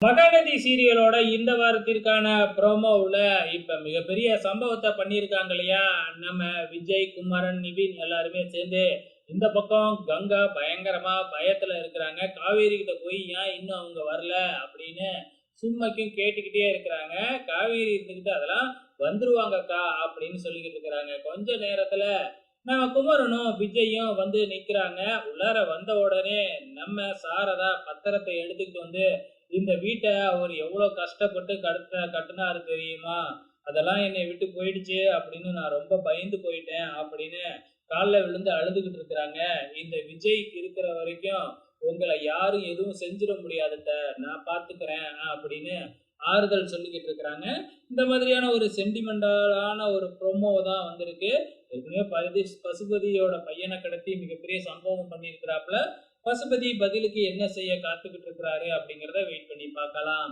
மகாநதி சீரியலோட இந்த வாரத்திற்கான ப்ரோமோவுல இப்ப மிகப்பெரிய சம்பவத்தை பண்ணியிருக்காங்க இல்லையா? நம்ம விஜய், குமரன், நிவின் எல்லாருமே சேர்ந்து இந்த பக்கம் கங்கா பயங்கரமா பயத்துல இருக்கிறாங்க. காவேரி கிட்ட போய் ஏன் இன்னும் அவங்க வரல அப்படின்னு சும்மாக்கும் கேட்டுக்கிட்டே இருக்கிறாங்க. காவேரி இருந்துகிட்டு அதெல்லாம் வந்துருவாங்கக்கா அப்படின்னு சொல்லிக்கிட்டு இருக்கிறாங்க. கொஞ்ச நேரத்துல நம்ம குமரனும் விஜயும் வந்து நிக்கிறாங்க. உள்ளார வந்த உடனே நம்ம சாரதா பத்திரத்தை எடுத்துக்கிட்டு வந்து இந்த வீட்டை அவர் எவ்வளவு கஷ்டப்பட்டு கட்டுனாரு தெரியுமா? அதெல்லாம் என்னை விட்டு போயிடுச்சு அப்படின்னு நான் ரொம்ப பயந்து போயிட்டேன் அப்படின்னு கால்ல விழுந்து அழுதுகிட்டு இருக்கிறாங்க. இந்த விஜய் இருக்கிற வரைக்கும் உங்களை யாரும் எதுவும் செஞ்சிட முடியாதுட்ட, நான் பாத்துக்கிறேன் அப்படின்னு ஆறுதல் சொல்லிக்கிட்டு இருக்கிறாங்க. இந்த மாதிரியான ஒரு சென்டிமெண்டலான ஒரு ப்ரோமோ தான் வந்திருக்கு. ஏற்கனவே பசுபதியோட பையனை கடத்தி மிகப்பெரிய சம்பவம் பண்ணியிருக்கிறாப்புல. பசுபதி பதிலுக்கு என்ன செய்ய காத்துக்கிட்டு இருக்கிறாரு அப்படிங்கிறத வெயிட் பண்ணி பார்க்கலாம்.